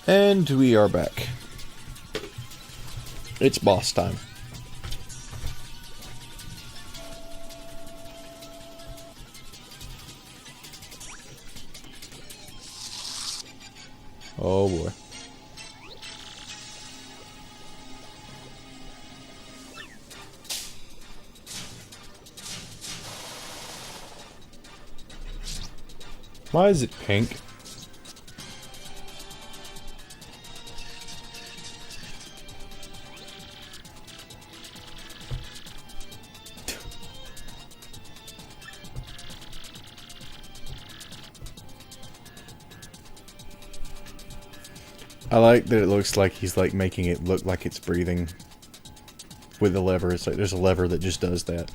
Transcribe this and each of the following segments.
And we are back. It's boss time. Oh boy. Why is it pink? I like that it looks like he's like making it look like it's breathing with the lever. It's like there's a lever that just does that.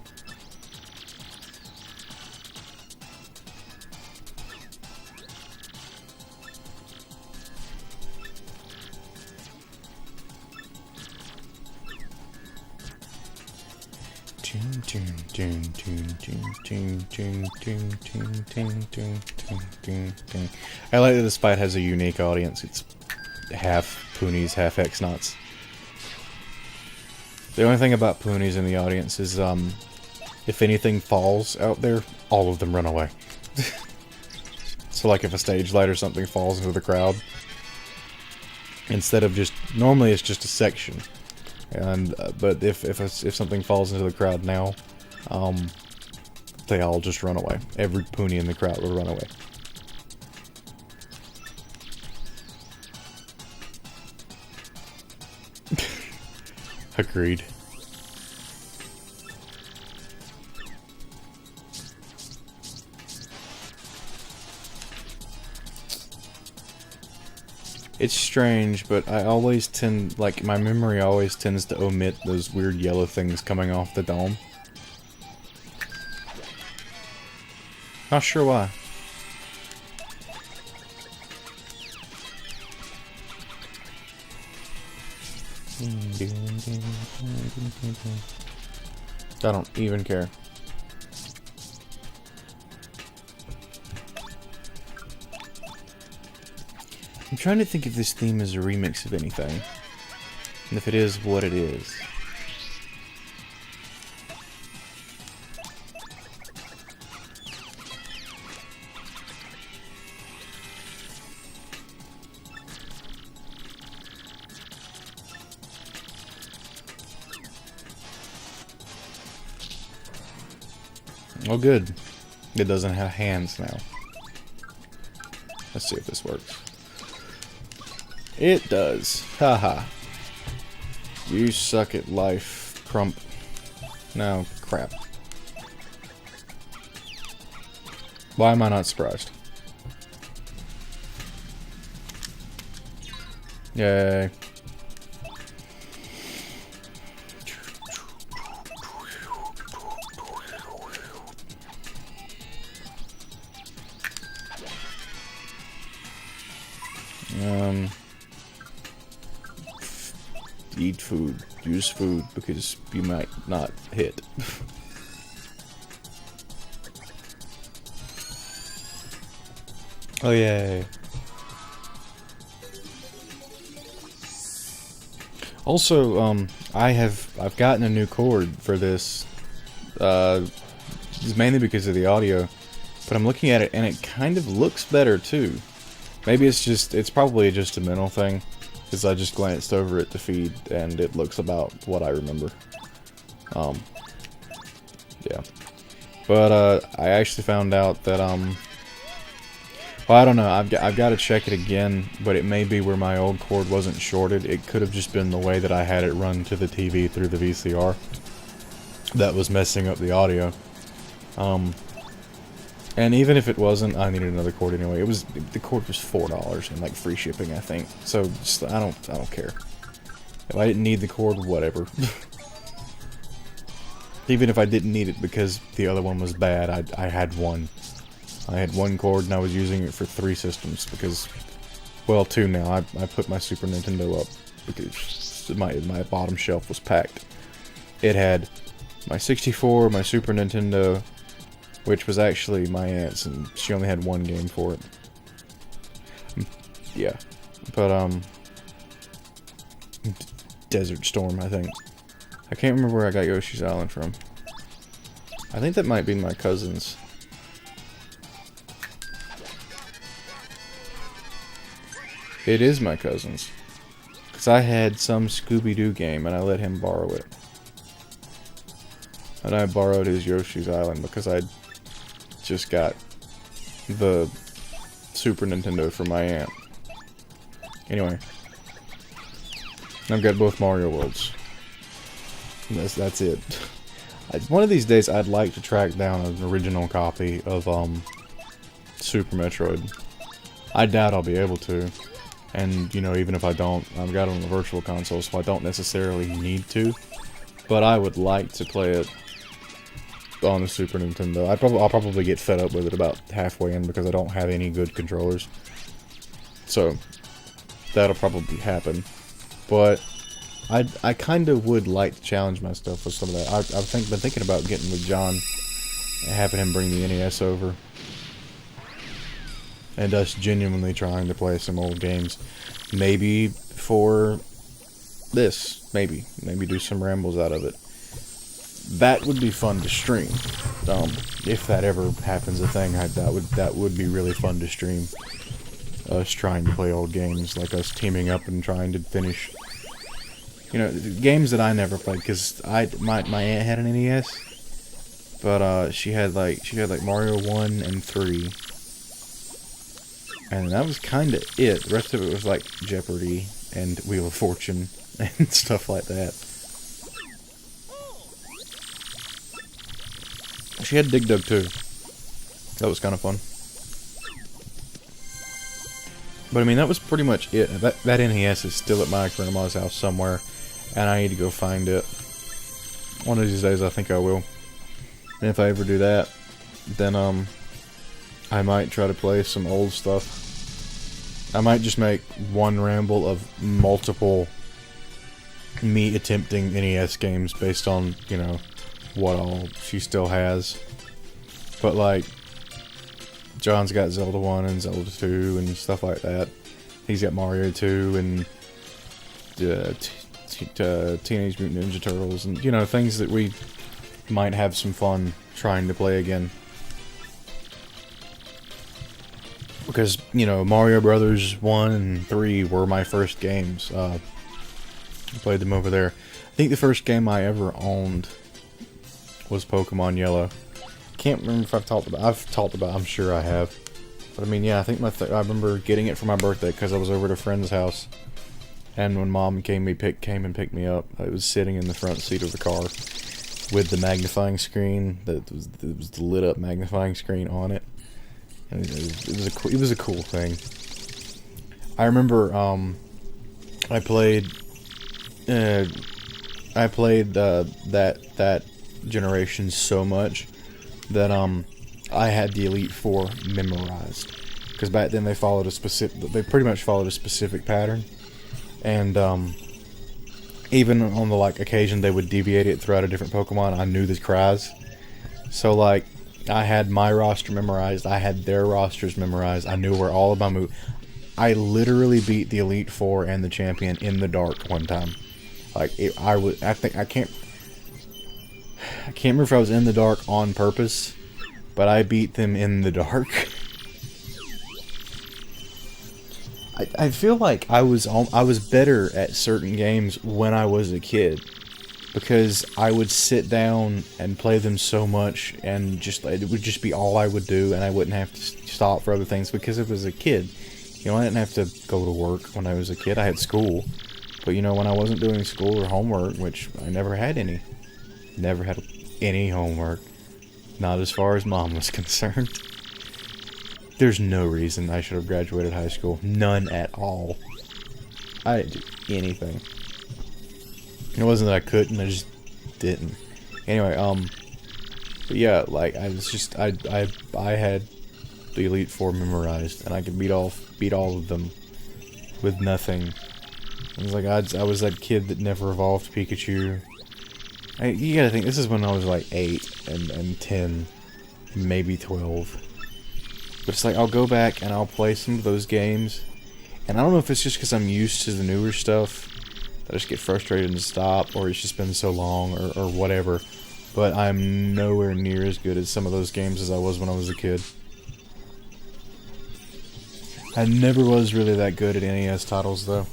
I like that this fight has a unique audience. It's half Poonies, half X-Nauts. The only thing about Poonies in the audience is, if anything falls out there, all of them run away. So like if a stage light or something falls into the crowd, instead of just, normally it's just a section. And but if something falls into the crowd now, they all just run away. Every Poonie in the crowd will run away. Agreed. It's strange, but I always tend, like, my memory always tends to omit those weird yellow things coming off the dome. Not sure why. I don't even care. I'm trying to think if this theme is a remix of anything. And if it is, what it is. Oh good. It doesn't have hands now. Let's see if this works. It does. Haha. You suck at life, crump. No, crap. Why am I not surprised? Yay. Eat food. Use food because you might not hit. Oh yay. Also, I've gotten a new cord for this. It's mainly because of the audio, but I'm looking at it and it kind of looks better too. Maybe it's probably just a mental thing, because I just glanced over at the feed and it looks about what I remember. Yeah. But I actually found out that well, I don't know. I've got to check it again, but it may be where my old cord wasn't shorted. It could have just been the way that I had it run to the TV through the VCR that was messing up the audio. And even if it wasn't, I needed another cord anyway. The cord was $4 and like free shipping, I think. So just, I don't care. If I didn't need the cord, whatever. Even if I didn't need it because the other one was bad, I had one. I had one cord and I was using it for 3 systems because, well, 2 now. I put my Super Nintendo up because my bottom shelf was packed. It had my 64, my Super Nintendo, which was actually my aunt's, and she only had 1 game for it. Yeah. But, Desert Storm, I think. I can't remember where I got Yoshi's Island from. I think that might be my cousin's. It is my cousin's. Because I had some Scooby-Doo game and I let him borrow it. And I borrowed his Yoshi's Island because I just got the Super Nintendo for my aunt. Anyway. I've got both Mario Worlds. That's it. One of these days I'd like to track down an original copy of Super Metroid. I doubt I'll be able to. And, you know, even if I don't, I've got it on the Virtual Console, so I don't necessarily need to. But I would like to play it on the Super Nintendo. I'll probably get fed up with it about halfway in because I don't have any good controllers. So, that'll probably happen. But I kind of would like to challenge myself with some of that. I've been thinking about getting with John and having him bring the NES over. And us genuinely trying to play some old games. Maybe for this. Maybe do some rambles out of it. That would be fun to stream. If that ever happens a thing, that would be really fun to stream. Us trying to play old games, like us teaming up and trying to finish, you know, games that I never played, because my aunt had an NES, but she had like Mario 1 and 3, and that was kind of it. The rest of it was like Jeopardy and Wheel of Fortune and stuff like that. She had Dig Dug too. That was kind of fun. But I mean, that was pretty much it. That NES is still at my grandma's house somewhere, and I need to go find it. One of these days I think I will. And if I ever do that, then I might try to play some old stuff. I might just make one ramble of multiple me attempting NES games based on, you know, what all she still has. But like, John's got Zelda 1 and Zelda 2 and stuff like that. He's got Mario 2 and Teenage Mutant Ninja Turtles, and, you know, things that we might have some fun trying to play again. Because, you know, Mario Brothers 1 and 3 were my first games. I played them over there. I think the first game I ever owned was Pokemon Yellow. Can't remember if I've talked about. I'm sure I have. But I mean, yeah, I think I remember getting it for my birthday because I was over at a friend's house, and when Mom came and picked me up, I was sitting in the front seat of the car with the magnifying screen. It was the lit up magnifying screen on it. And it was a cool thing. I remember I played that generation so much that I had the Elite Four memorized, because back then they pretty much followed a specific pattern, and even on the occasion they would deviate it throughout a different Pokemon, I knew the cries. So like, I had my roster memorized, I had their rosters memorized, I knew where all of my moves. I literally beat the Elite Four and the champion in the dark one time. Like, I can't remember if I was in the dark on purpose, but I beat them in the dark. I feel like I was better at certain games when I was a kid, because I would sit down and play them so much, and it would just be all I would do, and I wouldn't have to stop for other things because it was a kid. You know, I didn't have to go to work when I was a kid. I had school, but you know, when I wasn't doing school or homework, which I never had any homework, not as far as Mom was concerned. There's no reason I should have graduated high school. None at all. I didn't do anything. It wasn't that I couldn't, I just didn't. Anyway, but yeah, like, I had the Elite Four memorized, and I could beat all of them with nothing. It was like, I was that kid that never evolved Pikachu. You gotta think, this is when I was like 8 and 10, maybe 12. But it's like, I'll go back and I'll play some of those games, And I don't know if it's just because I'm used to the newer stuff, that I just get frustrated and stop, or it's just been so long, or whatever. But I'm nowhere near as good at some of those games as I was when I was a kid. I never was really that good at NES titles, though.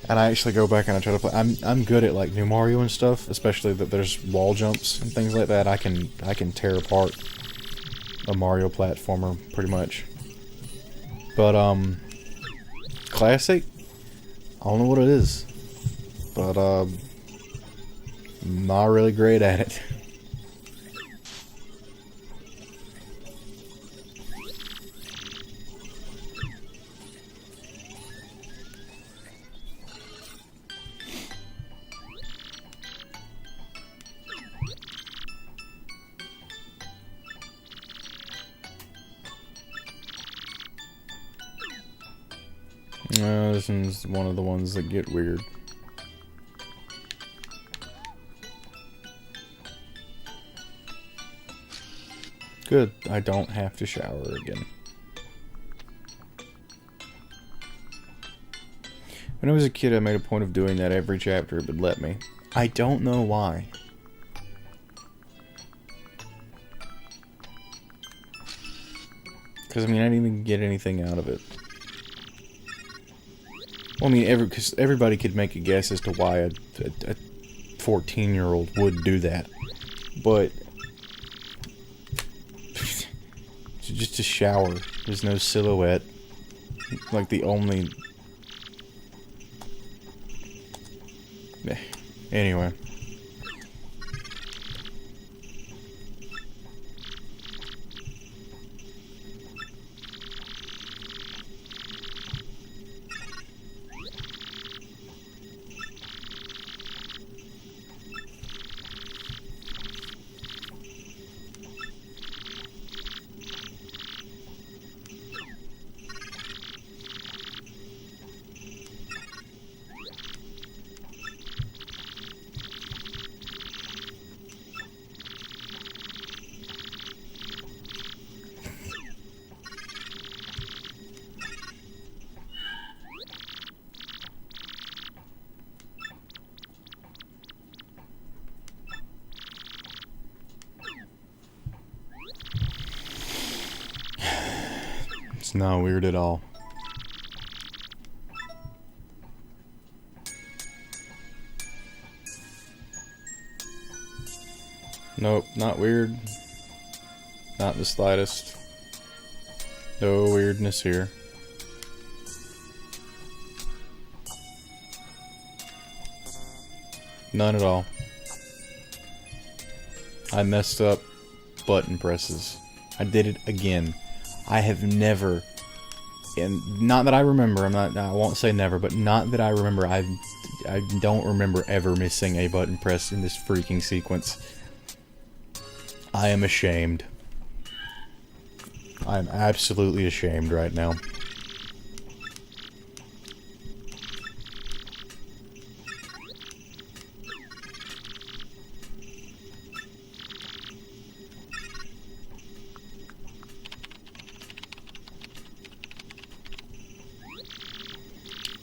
And I actually go back and I try to play. I'm good at like new Mario and stuff, especially that there's wall jumps and things like that. I can tear apart a Mario platformer pretty much. But classic, I don't know what it is, but not really great at it. This one's one of the ones that get weird. Good, I don't have to shower again. When I was a kid, I made a point of doing that every chapter it would let me. I don't know why. Because, I mean, I didn't even get anything out of it. Well, I mean, because everybody could make a guess as to why a 14-year-old would do that. But just a shower. There's no silhouette. Like the only... Anyway. It's not weird at all. Nope, not weird. Not the slightest. No weirdness here. None at all. I messed up button presses. I did it again. I have never, and not that I remember, I won't say never, but not that I remember, I don't remember ever missing a button press in this freaking sequence. I am ashamed. I am absolutely ashamed right now.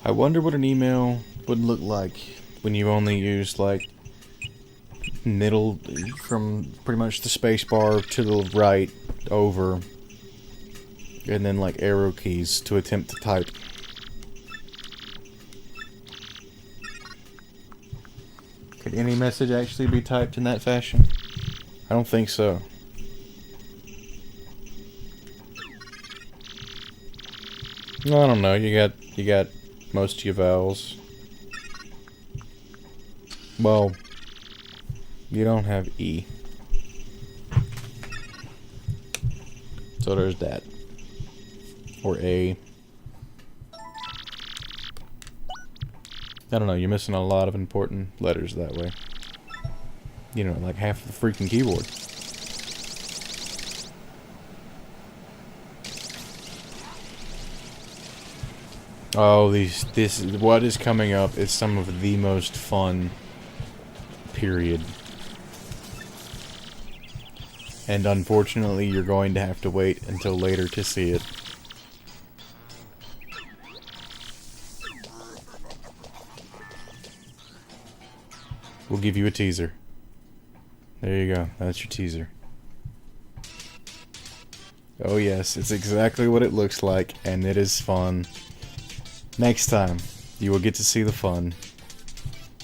I wonder what an email would look like when you only used, like, middle, from pretty much the space bar to the right, over, and then, like, arrow keys to attempt to type. Could any message actually be typed in that fashion? I don't think so. I don't know, you got most of your vowels. Well, you don't have E. So there's that. Or A. I don't know, you're missing a lot of important letters that way. You know, like half the freaking keyboard. Oh, what is coming up is some of the most fun, period. And unfortunately, you're going to have to wait until later to see it. We'll give you a teaser. There you go. That's your teaser. Oh yes, it's exactly what it looks like, and it is fun. Next time, you will get to see the fun.